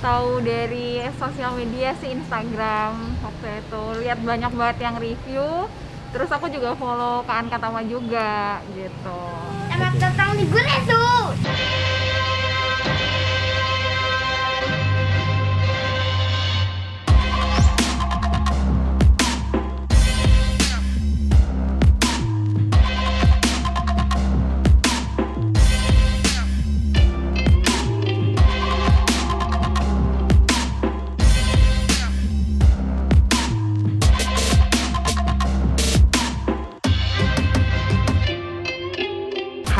Tahu dari sosial media sih, Instagram waktu itu. Lihat banyak banget yang review. Terus aku juga follow Kak Anka Tama juga gitu. Selamat datang di Guresu.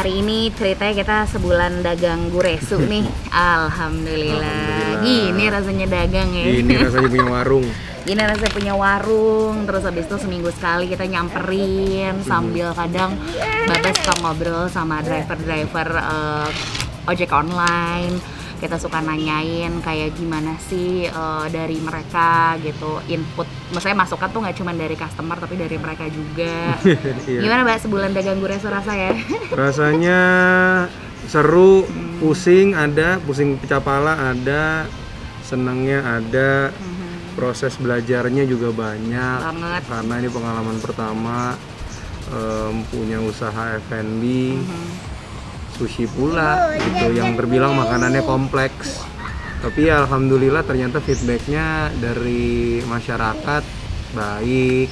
Hari ini ceritanya kita sebulan dagang Guresu nih. Alhamdulillah. Gini rasanya dagang ya. Ini rasanya punya warung. Gini rasanya punya warung. Terus habis itu seminggu sekali kita nyamperin sambil kadang Bapak suka ngobrol sama driver-driver ojek online. Kita suka nanyain kayak gimana sih dari mereka gitu, input. Maksudnya masukan tuh nggak cuma dari customer tapi dari mereka juga. Iya. Gimana Mbak sebulan dagang Guresu rasa ya? Rasanya seru, pusing pecah pala ada, senangnya ada, proses belajarnya juga banyak. Banget. Karena ini pengalaman pertama punya usaha F&B, sushi pula gitu, yang terbilang makanannya kompleks. Tapi ya alhamdulillah ternyata feedbacknya dari masyarakat baik,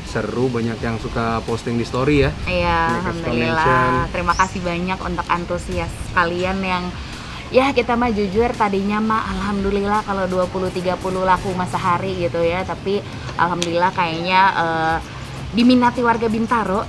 seru, banyak yang suka posting di story ya. Iya, Banyak explanation. alhamdulillah. Terima kasih banyak untuk antusias kalian yang ya kita mah jujur tadinya mah alhamdulillah kalau 20-30 laku mah sehari gitu ya, tapi alhamdulillah kayaknya diminati warga Bintaro.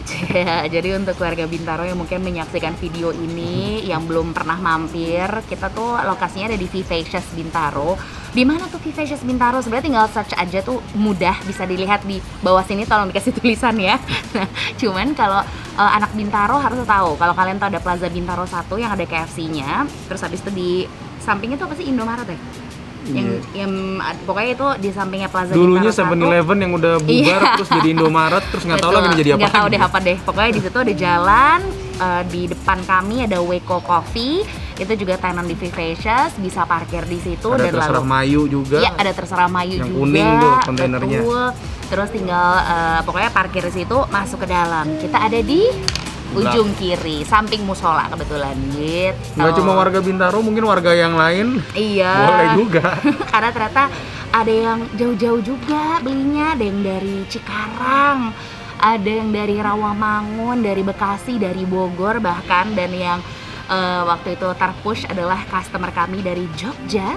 Jadi untuk warga Bintaro yang mungkin menyaksikan video ini yang belum pernah mampir, kita tuh lokasinya ada di Vivacious Bintaro. Di mana tuh Vivacious Bintaro? Sebenarnya tinggal search aja tuh mudah, bisa dilihat di bawah sini, tolong dikasih tulisan ya. Nah, cuman kalau anak Bintaro harus tahu, kalau kalian tuh ada Plaza Bintaro 1 yang ada KFC-nya, terus habis itu di sampingnya tuh apa sih, Indomaret ya? Yang pokoknya itu di sampingnya Plaza Dulunya Bintaro 1. 7-Eleven yang udah bubar terus jadi Indomaret, terus nggak tahu lagi jadi apa. Nggak tahu deh apa deh. Pokoknya di situ ada jalan, di depan kami ada Weko Coffee, itu juga tenan di Vivacious, bisa parkir di situ. Ada dan terserah lalu Mayu juga. Iya, ada terserah Mayu Yang juga. kuning tuh kontainernya. Betul. Terus tinggal pokoknya parkir di situ, masuk ke dalam. Kita ada di ujung kiri, samping musola kebetulan gitu. Nggak cuma warga Bintaro, mungkin warga yang lain Iya. boleh juga. Karena ternyata ada yang jauh-jauh juga belinya, ada yang dari Cikarang, ada yang dari Rawamangun, dari Bekasi, dari Bogor bahkan, dan yang waktu itu terpush adalah customer kami dari Jogja.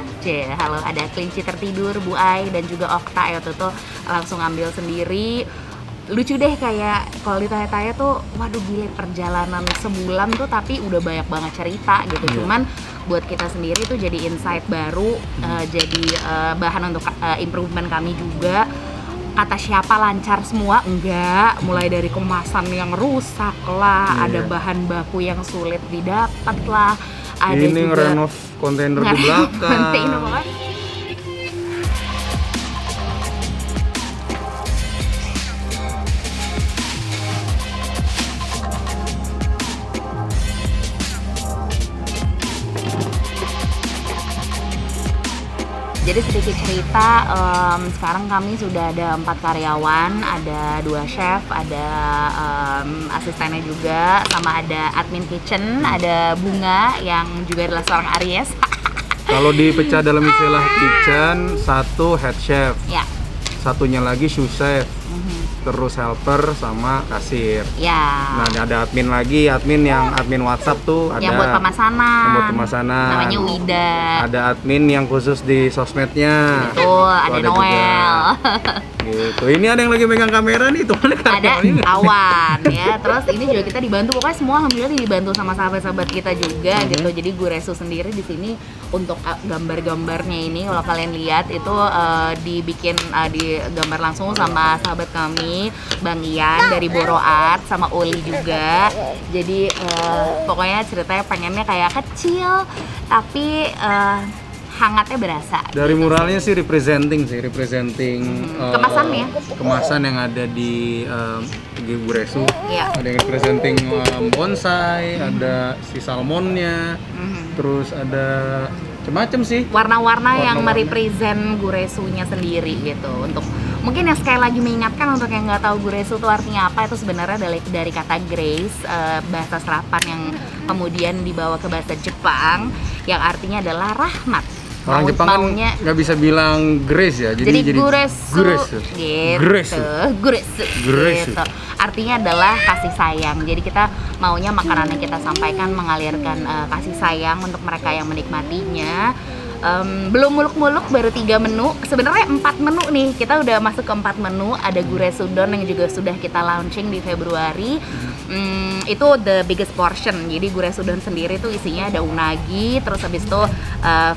Halo, ada kelinci tertidur, Bu Ai dan juga Okta ya, tuh langsung ambil sendiri. Lucu deh, kayak kalau ditanya-tanya tuh, waduh gile perjalanan sebulan tuh tapi udah banyak banget cerita gitu. Cuman buat kita sendiri tuh jadi insight baru, jadi bahan untuk improvement kami juga. Kata siapa lancar semua? Enggak, mulai dari kemasan yang rusak lah, ada bahan baku yang sulit didapat lah, ada Ini juga ngerenov kontainer di belakang. Jadi sedikit cerita, sekarang kami sudah ada 4 karyawan, ada 2 chef, ada asistennya juga, sama ada admin kitchen, ada Bunga yang juga adalah seorang Aries. Kalau dipecah dalam istilah kitchen, satu head chef, Ya, satunya lagi sous chef, terus helper sama kasir. ya. Nah, ada admin lagi, admin WhatsApp tuh ada. Yang buat pemesanan. Yang buat pemesanan. Namanya Wida. Ada admin yang khusus di sosmednya. Betul, ada ada Noel. Gitu. Ini ada yang lagi megang kamera nih, tuh Ada karyawannya. Awan ya. Terus ini juga kita dibantu, pokoknya semua alhamdulillah dibantu sama sahabat-sahabat kita juga gitu. Jadi Guresu sendiri di sini untuk gambar-gambarnya ini kalau kalian lihat itu dibikin di gambar langsung sama sahabat kami Bang Ian dari Boro Art sama Oli juga. Jadi pokoknya ceritanya pengennya kayak kecil tapi hangatnya berasa. Dari muralnya sih representing Kemasannya. kemasan yang ada di Guresu. Iya. Ada yang representing bonsai, ada si salmonnya, terus ada macem-macem sih. warna-warna yang Warna-warna. merepresent guresunya sendiri gitu. Untuk mungkin yang sekali lagi mengingatkan untuk yang nggak tahu guresu itu artinya apa, itu sebenarnya dari kata grace, bahasa serapan yang kemudian dibawa ke bahasa Jepang yang artinya adalah rahmat. Orang Jepang kan nggak bisa bilang grace ya, jadi guresu, guresu. gitu. Guresu. Guresu, Guresu. gitu. Artinya adalah kasih sayang. Jadi kita maunya makanan yang kita sampaikan mengalirkan kasih sayang untuk mereka yang menikmatinya. Belum muluk-muluk, baru 3 menu. Sebenarnya 4 menu nih. Kita udah masuk ke 4 menu. Ada guresudon yang juga sudah kita launching di Februari. Itu the biggest portion. Jadi guresudon sendiri tuh isinya ada unagi, terus habis itu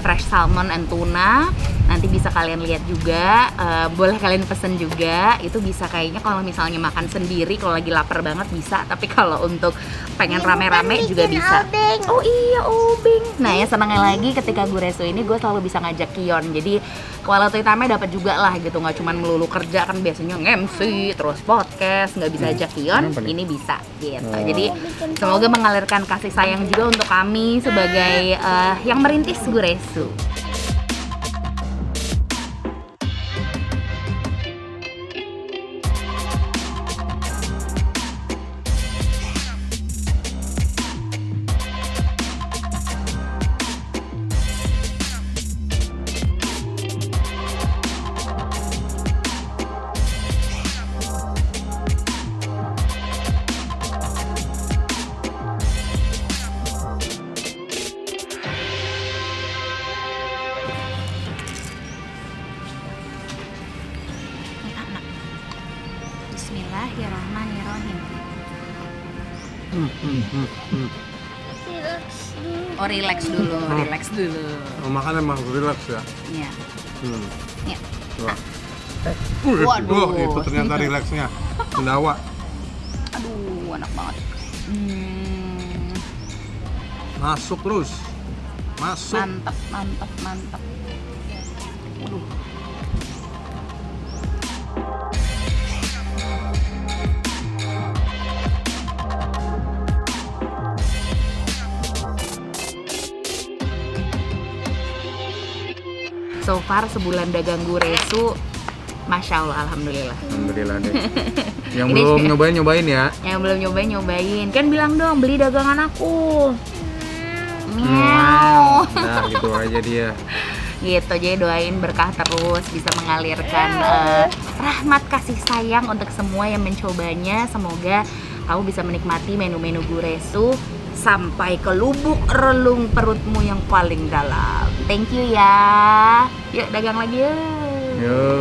fresh salmon and tuna. Nanti bisa kalian lihat juga, boleh kalian pesen juga. Itu bisa kayaknya kalau misalnya makan sendiri, kalau lagi lapar banget bisa. Tapi kalau untuk pengen rame-rame juga bisa. Oh iya, obeng. Nah ya senangnya lagi ketika guresu ini gue selalu bisa ngajak Kion. Jadi kualitas hitamnya dapat juga lah gitu. Nggak cuma melulu kerja kan biasanya nge-MC, terus podcast, nggak bisa ajak Kion. Ini bisa gitu. Jadi semoga mengalirkan kasih sayang juga untuk kami sebagai yang merintis guresu. Bismillahirrahmanirrahim. Oh relax dulu, relax dulu. Makan emang relax ya. Iya. Ya. Wah. Waduh. Itu ternyata relaxnya. Mendawa. Aduh, enak banget. Masuk terus. Masuk. Mantap, mantap, mantap. Waduh. So far sebulan dagang guresu, Masya Allah, Alhamdulillah. Alhamdulillah deh. Yang Ini- belum nyobain ya. Yang belum nyobain, kan bilang dong beli dagangan aku. Meow. Nah gitu aja dia. Gitu, jadi doain berkah terus, bisa mengalirkan rahmat kasih sayang untuk semua yang mencobanya. Semoga kamu bisa menikmati menu-menu guresu sampai ke lubuk relung perutmu yang paling dalam. Thank you ya. Yuk dagang lagi yuk. Yo.